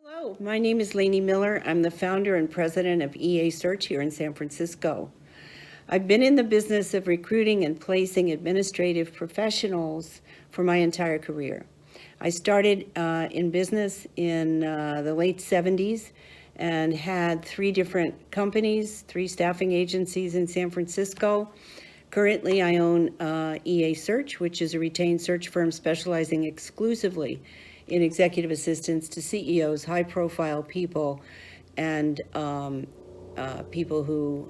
Hello, my name is Leni Miller. I'm the founder and president of EA Search here in San Francisco. I've been in the business of recruiting and placing administrative professionals for my entire career. I started in business in the late 70s and had 3 different companies, 3 staffing agencies in San Francisco. Currently, I own EA Search, which is a retained search firm specializing exclusively in executive assistance to CEOs, high-profile people, and people who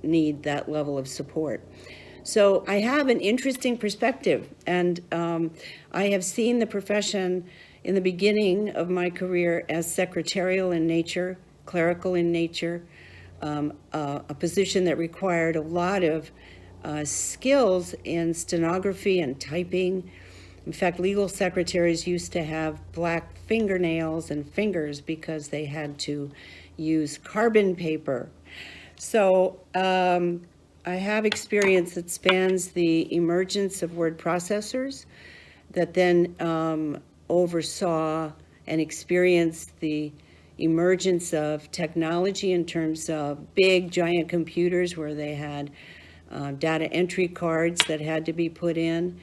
need that level of support. So I have an interesting perspective, and I have seen the profession in the beginning of my career as secretarial in nature, clerical in nature, a position that required a lot of skills in stenography and typing. In fact, legal secretaries used to have black fingernails and fingers because they had to use carbon paper. So I have experience that spans the emergence of word processors that then oversaw and experienced the emergence of technology in terms of big giant computers where they had data entry cards that had to be put in,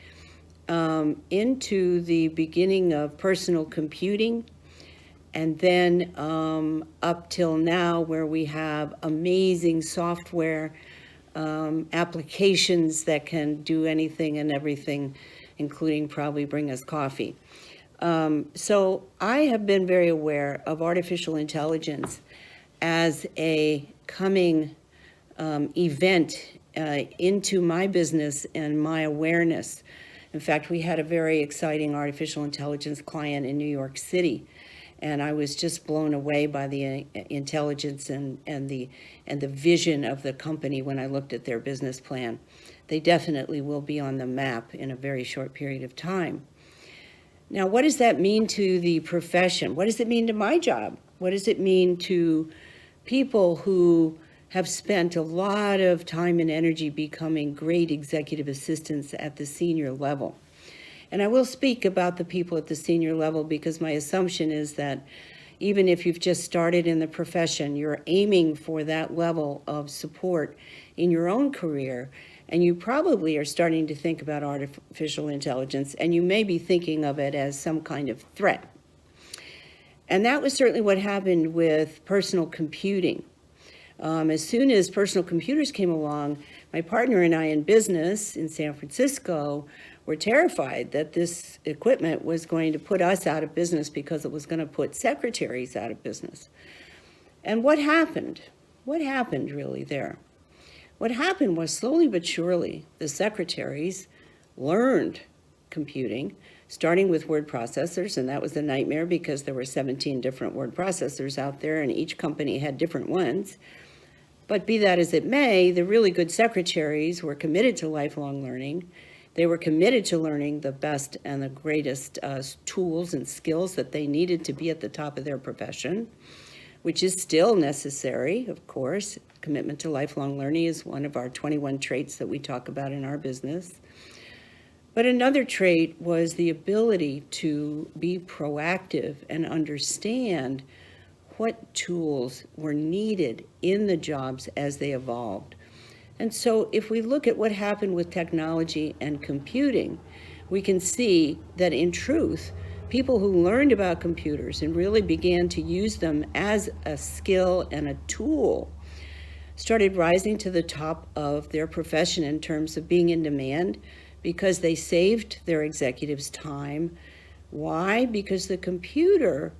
into the beginning of personal computing, and then up till now where we have amazing software applications that can do anything and everything, including probably bring us coffee. So I have been very aware of artificial intelligence as a coming event into my business and my awareness. In fact, we had a very exciting artificial intelligence client in New York City, and I was just blown away by the intelligence and the vision of the company when I looked at their business plan. They definitely will be on the map in a very short period of time. Now, what does that mean to the profession? What does it mean to my job? What does it mean to people who have spent a lot of time and energy becoming great executive assistants at the senior level? And I will speak about the people at the senior level because my assumption is that even if you've just started in the profession, you're aiming for that level of support in your own career, and you probably are starting to think about artificial intelligence, and you may be thinking of it as some kind of threat. And that was certainly what happened with personal computing. As soon as personal computers came along, my partner and I in business in San Francisco were terrified that this equipment was going to put us out of business because it was going to put secretaries out of business. And what happened? What happened really there? What happened was slowly but surely the secretaries learned computing, starting with word processors, and that was a nightmare because there were 17 different word processors out there and each company had different ones. But be that as it may, the really good secretaries were committed to lifelong learning. They were committed to learning the best and the greatest tools and skills that they needed to be at the top of their profession, which is still necessary, of course. Commitment to lifelong learning is one of our 21 traits that we talk about in our business. But another trait was the ability to be proactive and understand what tools were needed in the jobs as they evolved. And so if we look at what happened with technology and computing, we can see that in truth, people who learned about computers and really began to use them as a skill and a tool started rising to the top of their profession in terms of being in demand because they saved their executives time. Why? Because the computer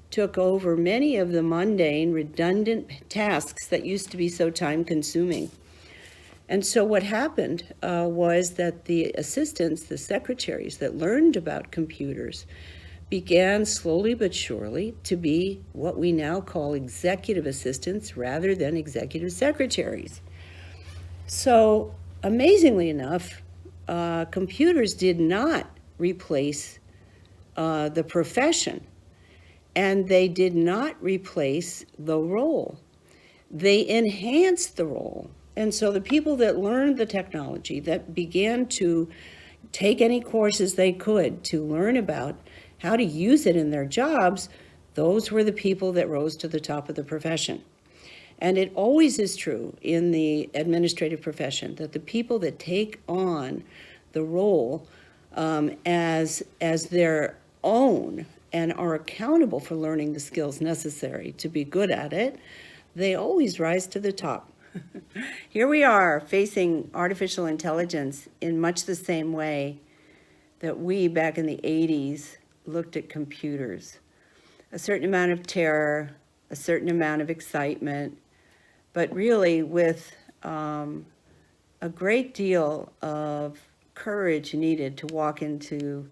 took over many of the mundane, redundant tasks that used to be so time-consuming. And so what happened was that the assistants, the secretaries that learned about computers, began slowly but surely to be what we now call executive assistants rather than executive secretaries. So amazingly enough, computers did not replace the profession, and they did not replace the role. They enhanced the role. And so the people that learned the technology, that began to take any courses they could to learn about how to use it in their jobs, those were the people that rose to the top of the profession. And it always is true in the administrative profession that the people that take on the role as their own and are accountable for learning the skills necessary to be good at it, they always rise to the top. Here we are facing artificial intelligence in much the same way that we back in the 80s looked at computers. A certain amount of terror, a certain amount of excitement, but really with a great deal of courage needed to walk into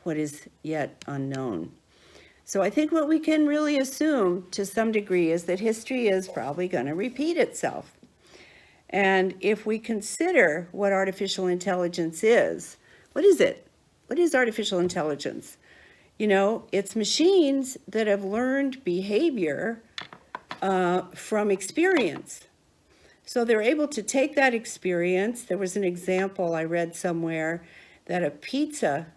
what is yet unknown. So I think what we can really assume to some degree is that history is probably going to repeat itself. And if we consider what artificial intelligence is, what is it? What is artificial intelligence? You know, it's machines that have learned behavior from experience. So they're able to take that experience. There was an example I read somewhere that a pizza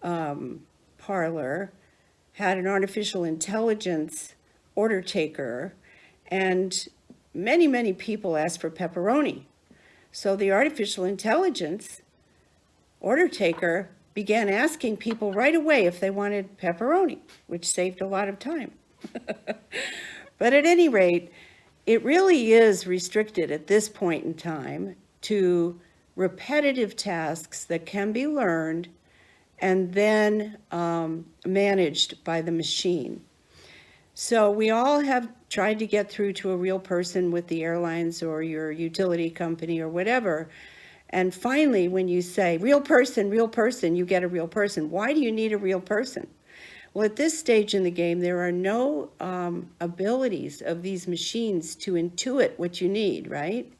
parlor had an artificial intelligence order taker, and many, many people asked for pepperoni. So the artificial intelligence order taker began asking people right away if they wanted pepperoni, which saved a lot of time. But at any rate, it really is restricted at this point in time to repetitive tasks that can be learned and then managed by the machine. So we all have tried to get through to a real person with the airlines or your utility company or whatever. And finally, when you say, real person, you get a real person. Why do you need a real person? Well, at this stage in the game, there are no abilities of these machines to intuit what you need, right?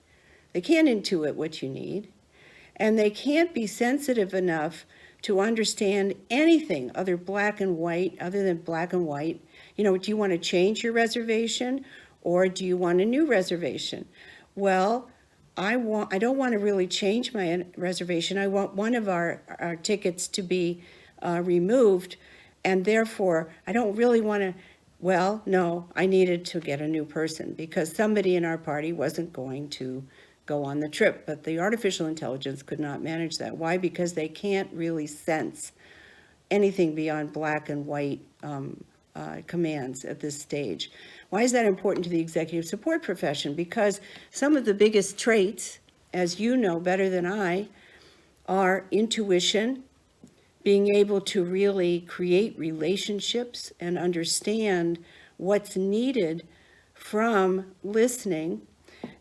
They can't intuit what you need. And they can't be sensitive enough to understand anything other than black and white. You know, do you want to change your reservation or do you want a new reservation? Well, I don't want to really change my reservation. I want one of our tickets to be removed, and therefore I don't really want to, well, no, I needed to get a new person because somebody in our party wasn't going to go on the trip, but the artificial intelligence could not manage that. Why? Because they can't really sense anything beyond black and white commands at this stage. Why is that important to the executive support profession? Because some of the biggest traits, as you know better than I, are intuition, being able to really create relationships and understand what's needed from listening,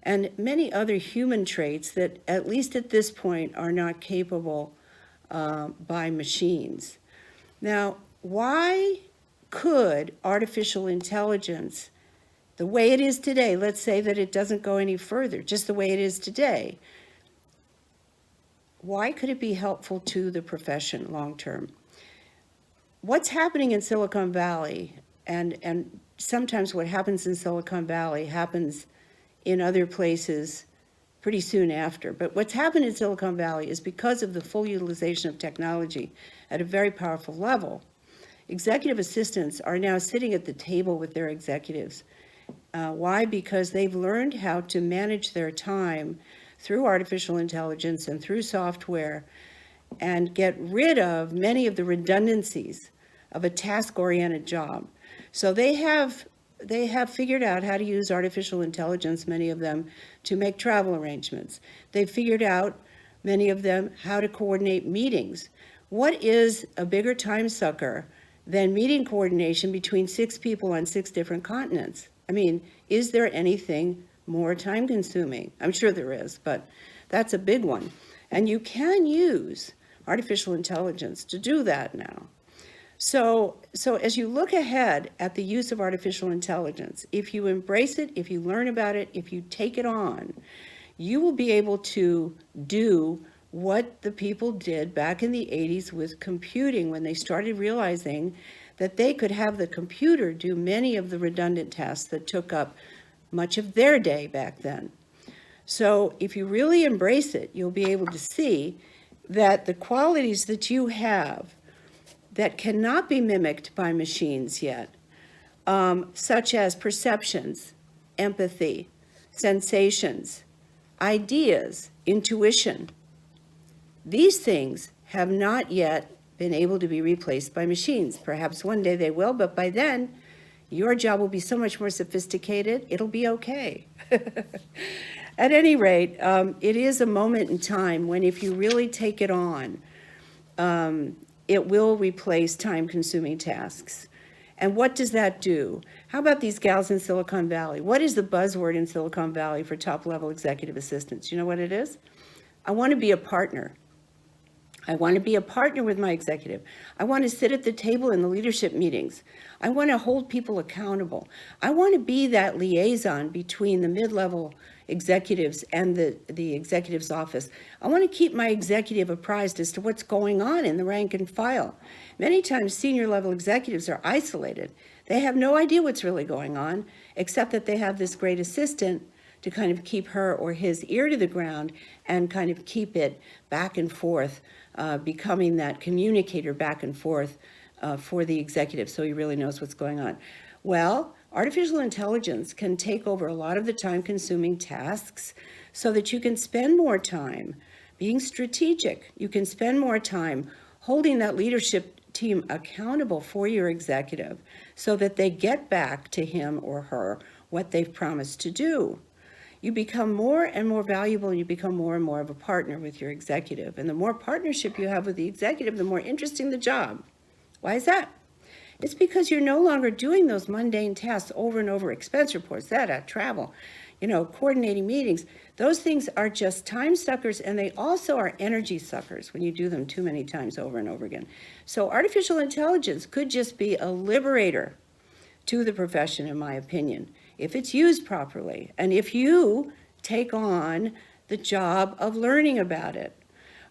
and many other human traits that, at least at this point, are not capable by machines. Now, why could artificial intelligence, the way it is today, let's say that it doesn't go any further, just the way it is today, why could it be helpful to the profession long term? What's happening in Silicon Valley, and sometimes what happens in Silicon Valley happens in other places pretty soon after. But what's happened in Silicon Valley is because of the full utilization of technology at a very powerful level, executive assistants are now sitting at the table with their executives. Why? Because they've learned how to manage their time through artificial intelligence and through software and get rid of many of the redundancies of a task-oriented job. So they have figured out how to use artificial intelligence, many of them, to make travel arrangements. They've figured out, many of them, how to coordinate meetings. What is a bigger time sucker than meeting coordination between 6 people on 6 different continents? I mean, is there anything more time consuming? I'm sure there is, but that's a big one. And you can use artificial intelligence to do that now. So as you look ahead at the use of artificial intelligence, if you embrace it, if you learn about it, if you take it on, you will be able to do what the people did back in the 80s with computing when they started realizing that they could have the computer do many of the redundant tasks that took up much of their day back then. So if you really embrace it, you'll be able to see that the qualities that you have that cannot be mimicked by machines yet such as perceptions, empathy, sensations, ideas, intuition. These things have not yet been able to be replaced by machines. Perhaps one day they will, but by then, your job will be so much more sophisticated, it'll be okay. At any rate, it is a moment in time when if you really take it on, it will replace time-consuming tasks. And what does that do? How about these gals in Silicon Valley? What is the buzzword in Silicon Valley for top-level executive assistants? You know what it is? I want to be a partner. I want to be a partner with my executive. I want to sit at the table in the leadership meetings. I want to hold people accountable. I want to be that liaison between the mid-level executives and the executive's office. I want to keep my executive apprised as to what's going on in the rank and file. Many times senior level executives are isolated. They have no idea what's really going on, except that they have this great assistant to kind of keep her or his ear to the ground and kind of keep it back and forth, becoming that communicator back and forth for the executive so he really knows what's going on. Well, artificial intelligence can take over a lot of the time-consuming tasks so that you can spend more time being strategic. You can spend more time holding that leadership team accountable for your executive so that they get back to him or her what they've promised to do. You become more and more valuable, and you become more and more of a partner with your executive. And the more partnership you have with the executive, the more interesting the job. Why is that? It's because you're no longer doing those mundane tasks over and over, expense reports, travel, coordinating meetings. Those things are just time suckers, and they also are energy suckers when you do them too many times over and over again. So artificial intelligence could just be a liberator to the profession, in my opinion, if it's used properly, and if you take on the job of learning about it.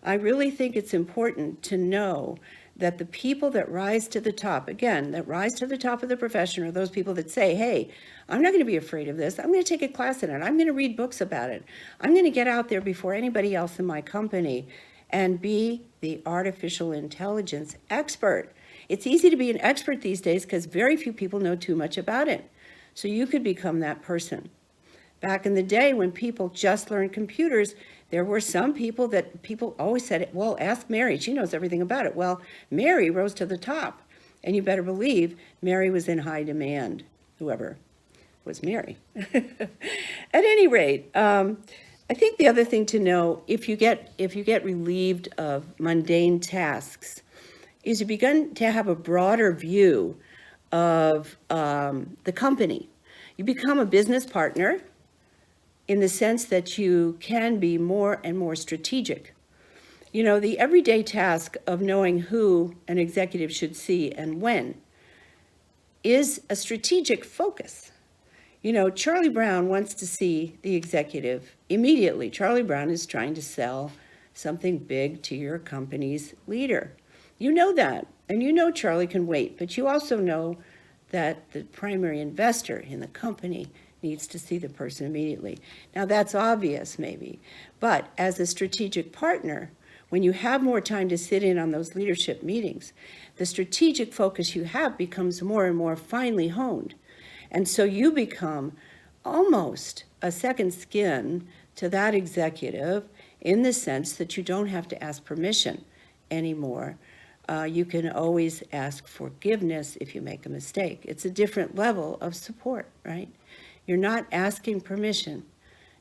I really think it's important to know that the people that rise to the top, again, that rise to the top of the profession are those people that say, hey, I'm not going to be afraid of this. I'm going to take a class in it. I'm going to read books about it. I'm going to get out there before anybody else in my company and be the artificial intelligence expert. It's easy to be an expert these days because very few people know too much about it. So you could become that person. Back in the day when people just learned computers, there were some people that people always said, well, ask Mary, she knows everything about it. Well, Mary rose to the top, and you better believe Mary was in high demand, whoever was Mary. At any rate, I think the other thing to know, if you get relieved of mundane tasks, is you begin to have a broader view of the company. You become a business partner in the sense that you can be more and more strategic. The everyday task of knowing who an executive should see and when is a strategic focus. Charlie Brown wants to see the executive immediately. Charlie Brown is trying to sell something big to your company's leader. You know that, and Charlie can wait, but you also know that the primary investor in the company needs to see the person immediately. Now that's obvious maybe, but as a strategic partner, when you have more time to sit in on those leadership meetings, the strategic focus you have becomes more and more finely honed. And so you become almost a second skin to that executive in the sense that you don't have to ask permission anymore. You can always ask forgiveness if you make a mistake. It's a different level of support, right? You're not asking permission.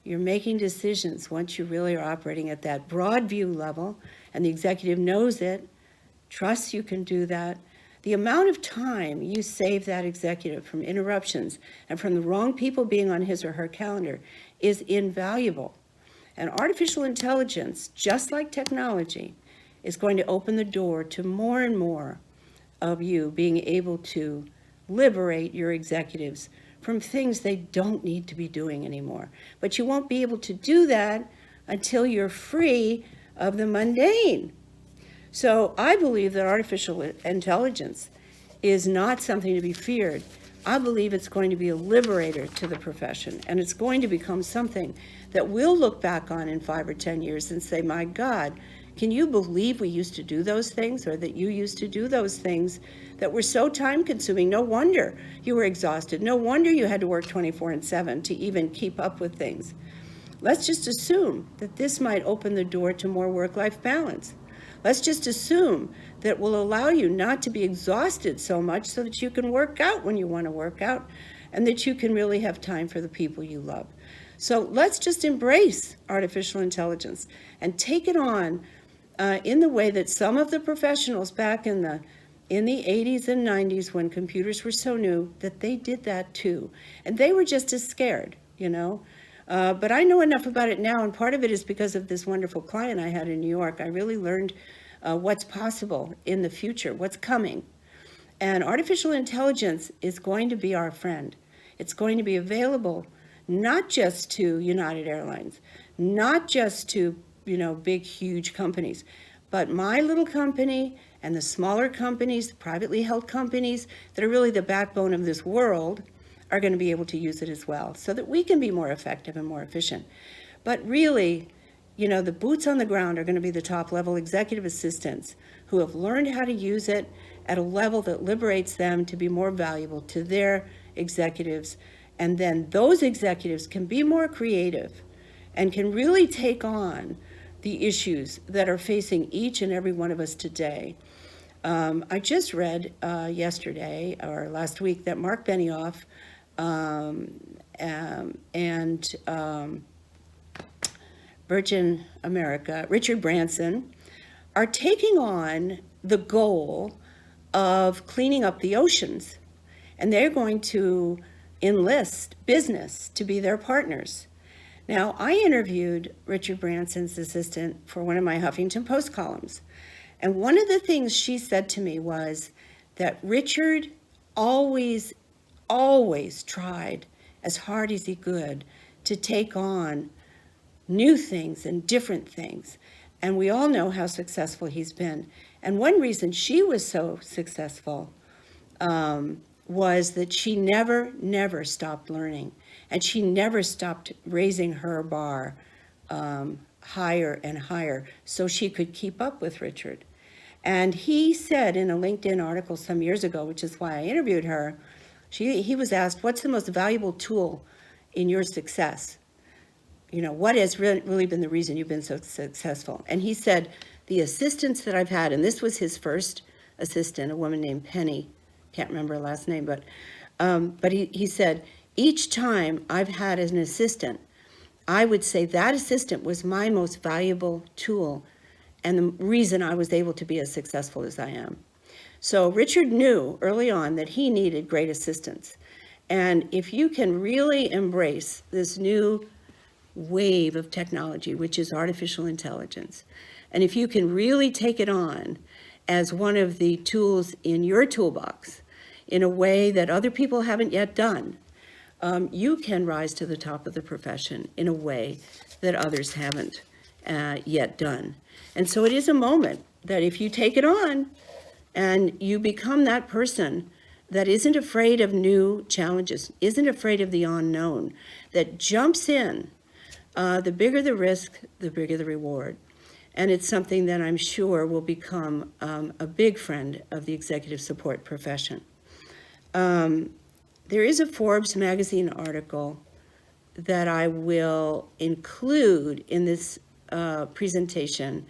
You're making decisions once you really are operating at that broad view level, and the executive knows it, trusts you can do that. The amount of time you save that executive from interruptions and from the wrong people being on his or her calendar is invaluable. And artificial intelligence, just like technology, is going to open the door to more and more of you being able to liberate your executives from things they don't need to be doing anymore. But you won't be able to do that until you're free of the mundane. So I believe that artificial intelligence is not something to be feared. I believe it's going to be a liberator to the profession, and it's going to become something that we'll look back on in 5 or 10 years and say, my God, Can you believe we used to do those things, or that you used to do those things that were so time consuming? No wonder you were exhausted. No wonder you had to work 24/7 to even keep up with things. Let's just assume that this might open the door to more work-life balance. Let's just assume that will allow you not to be exhausted so much so that you can work out when you want to work out, and that you can really have time for the people you love. So let's just embrace artificial intelligence and take it on in the way that some of the professionals back in the 80s and 90s, when computers were so new, that they did that too. And they were just as scared, you know. But I know enough about it now, and part of it is because of this wonderful client I had in New York. I really learned what's possible in the future, what's coming. And artificial intelligence is going to be our friend. It's going to be available not just to United Airlines, not just to, big, huge companies, but my little company and the smaller companies, privately held companies that are really the backbone of this world, are going to be able to use it as well, so that we can be more effective and more efficient. But really, the boots on the ground are going to be the top level executive assistants who have learned how to use it at a level that liberates them to be more valuable to their executives. And then those executives can be more creative and can really take on the issues that are facing each and every one of us today. I just read yesterday or last week that Mark Benioff and Virgin America, Richard Branson, are taking on the goal of cleaning up the oceans. And they're going to enlist business to be their partners. Now, I interviewed Richard Branson's assistant for one of my Huffington Post columns. And one of the things she said to me was that Richard always tried as hard as he could to take on new things and different things. And we all know how successful he's been. And one reason she was so successful was that she never stopped learning. And she never stopped raising her bar higher and higher so she could keep up with Richard. And he said in a LinkedIn article some years ago, which is why I interviewed her, he was asked, what's the most valuable tool in your success? What has really been the reason you've been so successful? And he said, the assistants that I've had, and this was his first assistant, a woman named Penny, can't remember her last name, but he said, each time I've had an assistant, I would say that assistant was my most valuable tool and the reason I was able to be as successful as I am. So Richard knew early on that he needed great assistants. And if you can really embrace this new wave of technology, which is artificial intelligence, and if you can really take it on as one of the tools in your toolbox in a way that other people haven't yet done, you can rise to the top of the profession in a way that others haven't yet done. And so it is a moment that if you take it on and you become that person that isn't afraid of new challenges, isn't afraid of the unknown, that jumps in, the bigger the risk, the bigger the reward. And it's something that I'm sure will become a big friend of the executive support profession. There is a Forbes magazine article that I will include in this presentation.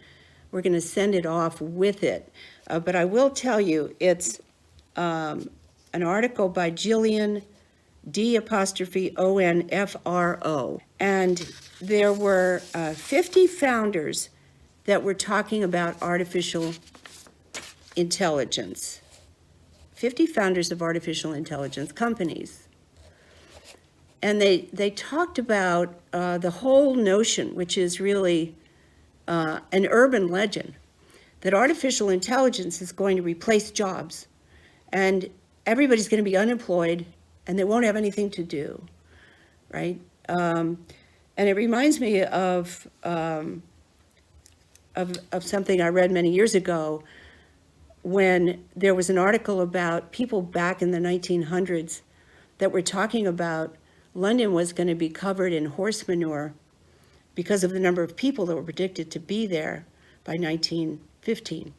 We're going to send it off with it. But I will tell you, it's an article by Jillian D'_ONFRO. And there were 50 founders that were talking about artificial intelligence. 50 founders of artificial intelligence companies. And they talked about the whole notion, which is really an urban legend, that artificial intelligence is going to replace jobs and everybody's going to be unemployed and they won't have anything to do, right? And it reminds me of something I read many years ago when there was an article about people back in the 1900s that were talking about London was going to be covered in horse manure because of the number of people that were predicted to be there by 1915.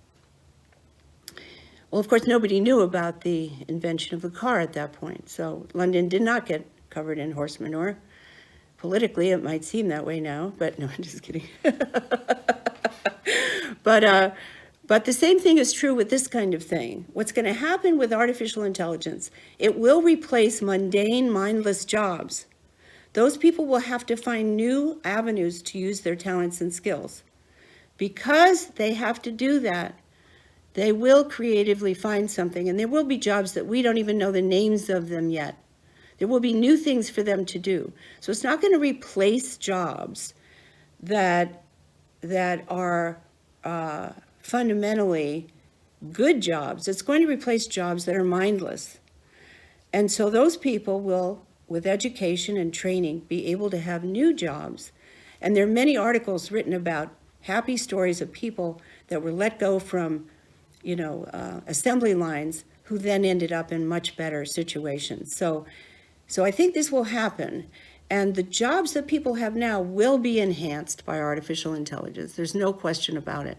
Well, of course, nobody knew about the invention of the car at that point. So London did not get covered in horse manure. Politically, it might seem that way now, but no, I'm just kidding. But the same thing is true with this kind of thing. What's going to happen with artificial intelligence, it will replace mundane, mindless jobs. Those people will have to find new avenues to use their talents and skills. Because they have to do that, they will creatively find something, and there will be jobs that we don't even know the names of them yet. There will be new things for them to do. So it's not going to replace jobs that are fundamentally good jobs. It's going to replace jobs that are mindless. And so those people will, with education and training, be able to have new jobs. And there are many articles written about happy stories of people that were let go from, assembly lines who then ended up in much better situations. So I think this will happen. And the jobs that people have now will be enhanced by artificial intelligence. There's no question about it.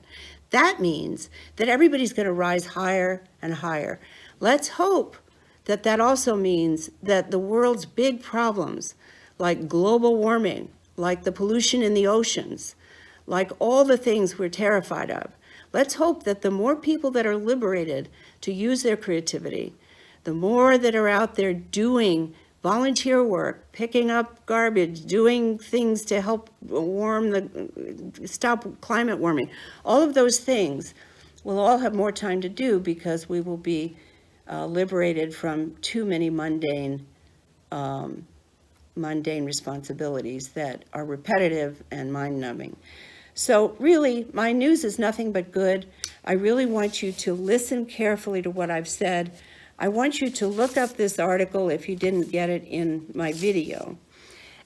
That means that everybody's going to rise higher and higher. Let's hope that that also means that the world's big problems, like global warming, like the pollution in the oceans, like all the things we're terrified of, let's hope that the more people that are liberated to use their creativity, the more that are out there doing volunteer work, picking up garbage, doing things to help stop climate warming. All of those things we'll all have more time to do because we will be liberated from too many mundane responsibilities that are repetitive and mind-numbing. So really, my news is nothing but good. I really want you to listen carefully to what I've said. I want you to look up this article if you didn't get it in my video.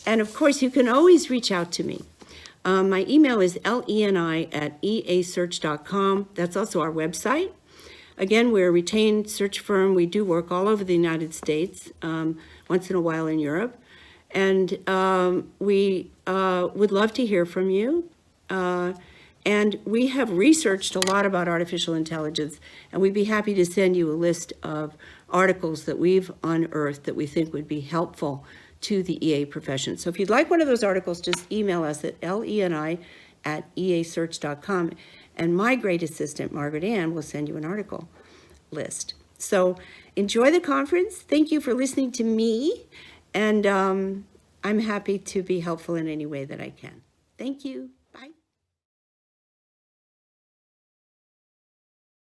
And of course, you can always reach out to me. My email is leni@easearch.com. That's also our website. Again, we're a retained search firm. We do work all over the United States, once in a while in Europe. And we would love to hear from you. And we have researched a lot about artificial intelligence, and we'd be happy to send you a list of articles that we've unearthed that we think would be helpful to the EA profession. So if you'd like one of those articles, just email us at leni@easearch.com, and my great assistant, Margaret Ann, will send you an article list. So enjoy the conference. Thank you for listening to me, and I'm happy to be helpful in any way that I can. Thank you.